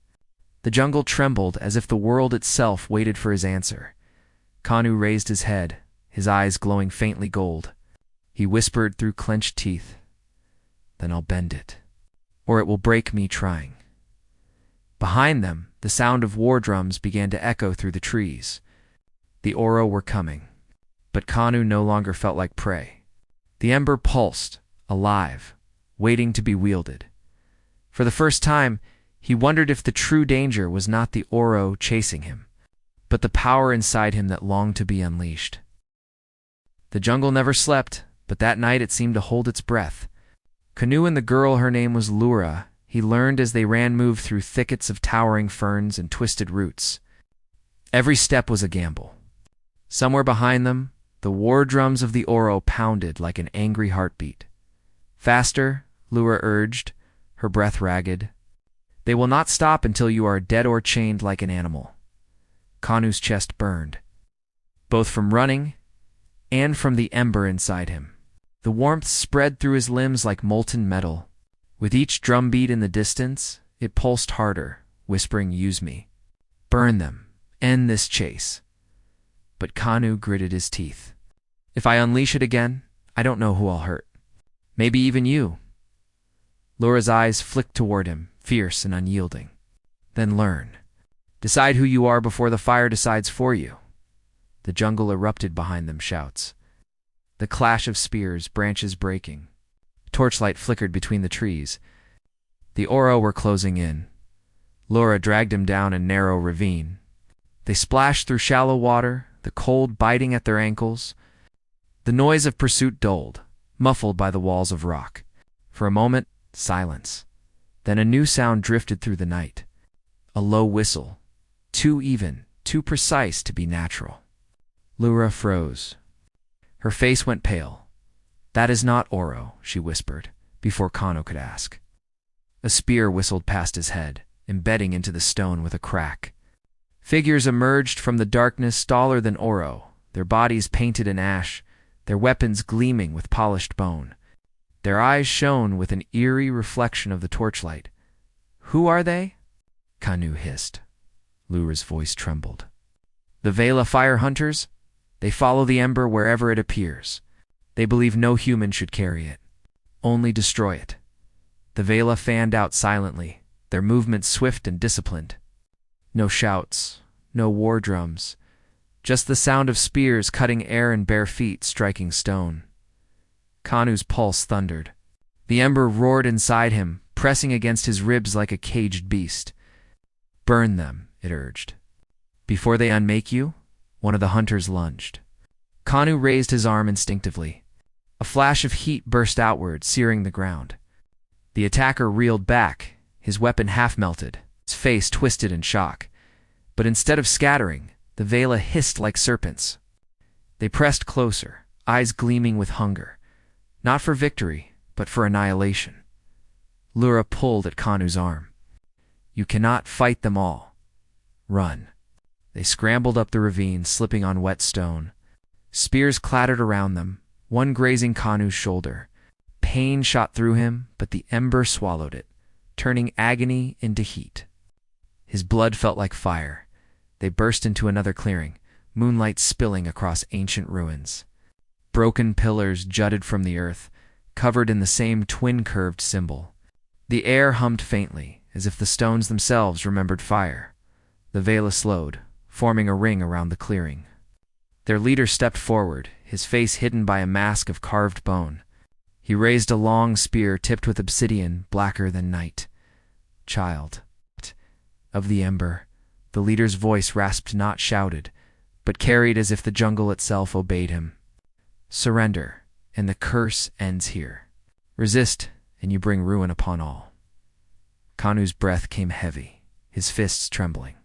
The jungle trembled as if the world itself waited for his answer. Kanu raised his head, his eyes glowing faintly gold. He whispered through clenched teeth, "Then I'll bend it, or it will break me trying." Behind them, the sound of war drums began to echo through the trees. The Oro were coming, but Kanu no longer felt like prey. The ember pulsed, alive, waiting to be wielded. For the first time, he wondered if the true danger was not the Oro chasing him, but the power inside him that longed to be unleashed. The jungle never slept, but that night it seemed to hold its breath. Kanu and the girl, her name was Lura, he learned as they moved through thickets of towering ferns and twisted roots. Every step was a gamble. Somewhere behind them, the war drums of the Oro pounded like an angry heartbeat. Faster, Lura urged, her breath ragged. They will not stop until you are dead or chained like an animal. Kanu's chest burned, both from running and from the ember inside him. The warmth spread through his limbs like molten metal. With each drumbeat in the distance, it pulsed harder, whispering, "Use me. Burn them. End this chase." But Kanu gritted his teeth. "If I unleash it again, I don't know who I'll hurt. Maybe even you." Laura's eyes flicked toward him, fierce and unyielding. "Then learn. Decide who you are before the fire decides for you." The jungle erupted behind them, shouts. The clash of spears, branches breaking. Torchlight flickered between the trees. The Oro were closing in. Laura dragged him down a narrow ravine. They splashed through shallow water, the cold biting at their ankles. The noise of pursuit dulled, muffled by the walls of rock. For a moment, silence. Then a new sound drifted through the night. A low whistle, too even, too precise to be natural. Lura froze. Her face went pale. "That is not Oro," she whispered, before Kanu could ask. A spear whistled past his head, embedding into the stone with a crack. Figures emerged from the darkness taller than Oro, their bodies painted in ash, their weapons gleaming with polished bone. Their eyes shone with an eerie reflection of the torchlight. "Who are they?" Kanu hissed. Lura's voice trembled. "The Vela fire hunters? They follow the ember wherever it appears. They believe no human should carry it, only destroy it." The Vela fanned out silently, their movements swift and disciplined. No shouts, no war drums, just the sound of spears cutting air and bare feet striking stone. Kanu's pulse thundered. The ember roared inside him, pressing against his ribs like a caged beast. "Burn them," it urged. "Before they unmake you?" One of the hunters lunged. Kanu raised his arm instinctively. A flash of heat burst outward, searing the ground. The attacker reeled back, his weapon half-melted, his face twisted in shock. But instead of scattering, the Vela hissed like serpents. They pressed closer, eyes gleaming with hunger. Not for victory, but for annihilation. Lura pulled at Kanu's arm. "You cannot fight them all. Run." They scrambled up the ravine, slipping on wet stone. Spears clattered around them, one grazing Kanu's shoulder. Pain shot through him, but the ember swallowed it, turning agony into heat. His blood felt like fire. They burst into another clearing, moonlight spilling across ancient ruins. Broken pillars jutted from the earth, covered in the same twin-curved symbol. The air hummed faintly, as if the stones themselves remembered fire. The Vela slowed, forming a ring around the clearing. Their leader stepped forward, his face hidden by a mask of carved bone. He raised a long spear tipped with obsidian, blacker than night. "Child of the ember," the leader's voice rasped, not shouted, but carried as if the jungle itself obeyed him. "Surrender, and the curse ends here. Resist, and you bring ruin upon all." Kanu's breath came heavy, his fists trembling.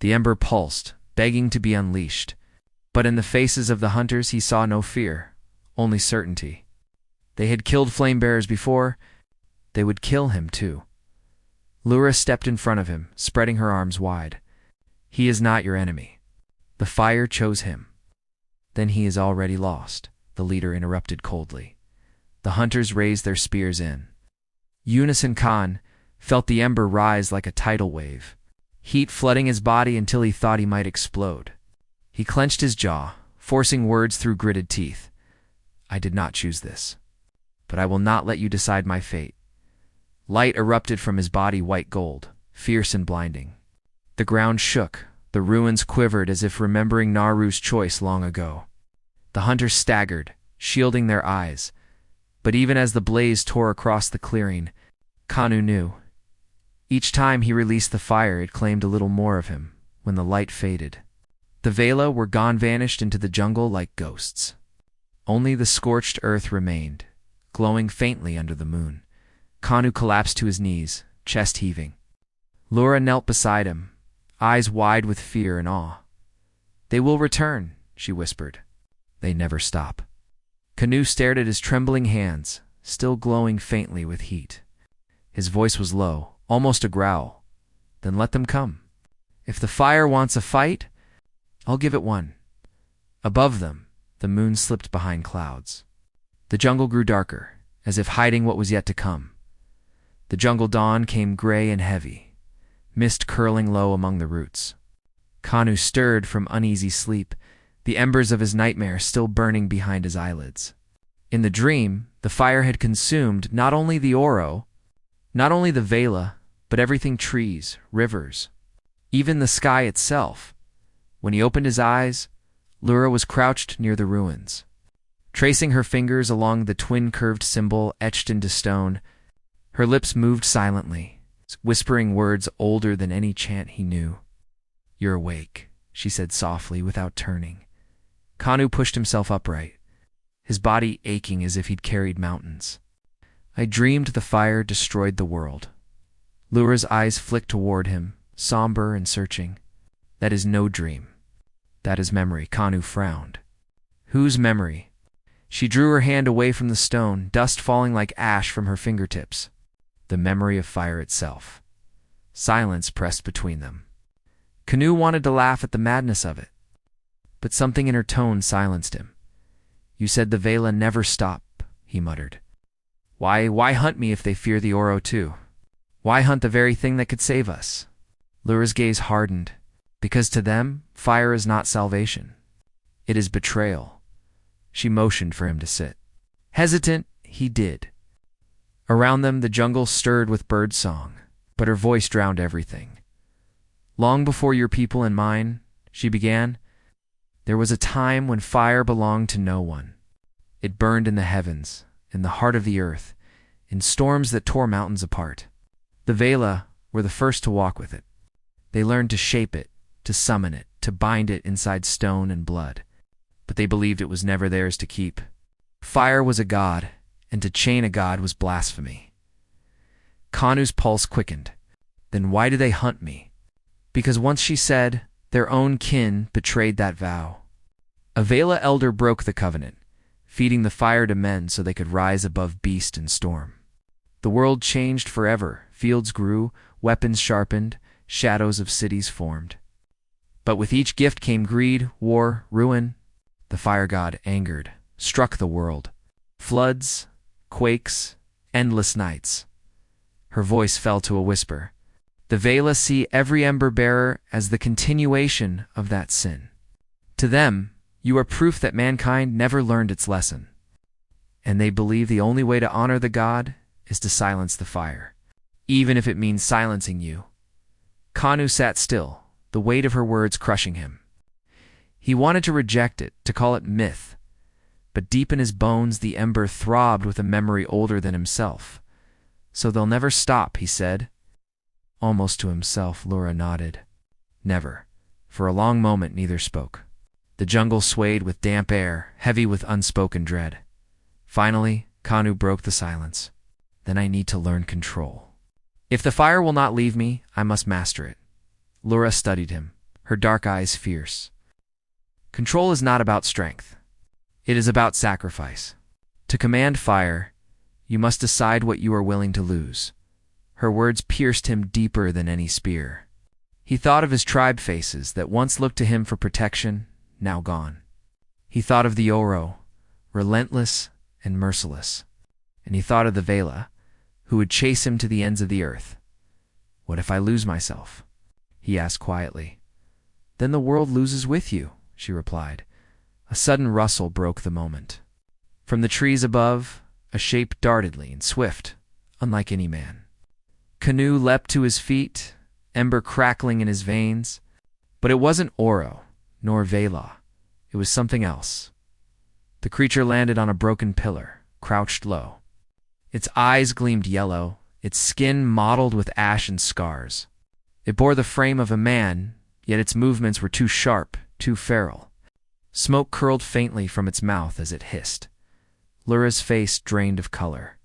The ember pulsed, begging to be unleashed. But in the faces of the hunters he saw no fear, only certainty. They had killed flame-bearers before. They would kill him too. Lura stepped in front of him, spreading her arms wide. "He is not your enemy. The fire chose him." "Then he is already lost," the leader interrupted coldly. The hunters raised their spears in. Unison Khan felt the ember rise like a tidal wave, heat flooding his body until he thought he might explode. He clenched his jaw, forcing words through gritted teeth. "I did not choose this, but I will not let you decide my fate." Light erupted from his body, white gold, fierce and blinding. The ground shook, the ruins quivered as if remembering Naru's choice long ago. The hunters staggered, shielding their eyes. But even as the blaze tore across the clearing, Kanu knew. Each time he released the fire, it claimed a little more of him. When the light faded, the Vela were gone, vanished into the jungle like ghosts. Only the scorched earth remained, glowing faintly under the moon. Kanu collapsed to his knees, chest heaving. Lura knelt beside him, eyes wide with fear and awe. "They will return," she whispered. "They never stop." Kanu stared at his trembling hands, still glowing faintly with heat. His voice was low, almost a growl. "Then let them come. If the fire wants a fight, I'll give it one." Above them, the moon slipped behind clouds. The jungle grew darker, as if hiding what was yet to come. The jungle dawn came gray and heavy, mist curling low among the roots. Kanu stirred from uneasy sleep, the embers of his nightmare still burning behind his eyelids. In the dream, the fire had consumed not only the Oro, not only the Vela, but everything: trees, rivers, even the sky itself. When he opened his eyes, Lura was crouched near the ruins. Tracing her fingers along the twin-curved symbol etched into stone, her lips moved silently, whispering words older than any chant he knew. "You're awake," she said softly without turning. Kanu pushed himself upright. his body aching as if he'd carried mountains. I dreamed the fire destroyed the world. Lura's eyes flicked toward him, somber and searching. That is no dream. That is memory. Kanu frowned. Whose memory? She drew her hand away from the stone, dust falling like ash from her fingertips. The memory of fire itself. Silence pressed between them. Kanu wanted to laugh at the madness of it, but something in her tone silenced him. You said the Vela never stop, he muttered. Why hunt me if they fear the Oro too? Why hunt the very thing that could save us? Lura's gaze hardened, because to them, fire is not salvation. It is betrayal. She motioned for him to sit. Hesitant, he did. Around them, the jungle stirred with bird song, but her voice drowned everything. Long before your people and mine, she began, there was a time when fire belonged to no one. It burned in the heavens, in the heart of the earth, in storms that tore mountains apart. The Vela were the first to walk with it. They learned to shape it, to summon it, to bind it inside stone and blood. But they believed it was never theirs to keep. Fire was a god, and to chain a god was blasphemy. Kanu's pulse quickened. Then why do they hunt me? Because once she said, their own kin betrayed that vow. A Vela elder broke the covenant, feeding the fire to men so they could rise above beast and storm. The world changed forever. Fields grew, weapons sharpened, shadows of cities formed. But with each gift came greed, war, ruin. The fire god, angered, struck the world. Floods, quakes, endless nights. Her voice fell to a whisper. The Vela see every ember bearer as the continuation of that sin. To them, you are proof that mankind never learned its lesson. And they believe the only way to honor the god is to silence the fire, even if it means silencing you. Kanu sat still, the weight of her words crushing him. He wanted to reject it, to call it myth, but deep in his bones the ember throbbed with a memory older than himself. So they'll never stop, he said. Almost to himself, Lura nodded. Never. For a long moment neither spoke. The jungle swayed with damp air, heavy with unspoken dread. Finally, Kanu broke the silence. Then I need to learn control. If the fire will not leave me, I must master it. Lura studied him, her dark eyes fierce. Control is not about strength. It is about sacrifice. To command fire, you must decide what you are willing to lose. Her words pierced him deeper than any spear. He thought of his tribe faces that once looked to him for protection, now gone. He thought of the Oro, relentless and merciless. And he thought of the Vela, who would chase him to the ends of the earth. What if I lose myself? He asked quietly. Then the world loses with you, she replied. A sudden rustle broke the moment. From the trees above, a shape darted lean, swift, unlike any man. Kanu leapt to his feet, ember crackling in his veins. But it wasn't Oro, nor Vela. It was something else. The creature landed on a broken pillar, crouched low. Its eyes gleamed yellow, its skin mottled with ash and scars. It bore the frame of a man, yet its movements were too sharp, too feral. Smoke curled faintly from its mouth as it hissed. Lura's face drained of color.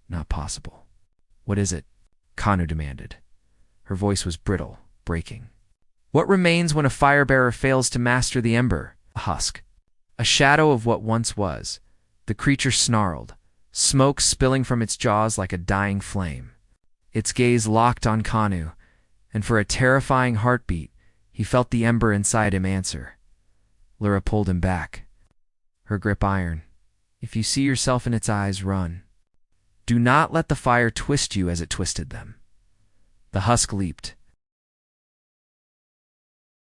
Not possible. What is it? Kanu demanded. Her voice was brittle, breaking. What remains when a fire-bearer fails to master the ember? A husk. A shadow of what once was. The creature snarled, smoke spilling from its jaws like a dying flame. Its gaze locked on Kanu, and for a terrifying heartbeat, he felt the ember inside him answer. Lura pulled him back, her grip iron. If you see yourself in its eyes, run. Do not let the fire twist you as it twisted them. The husk leaped,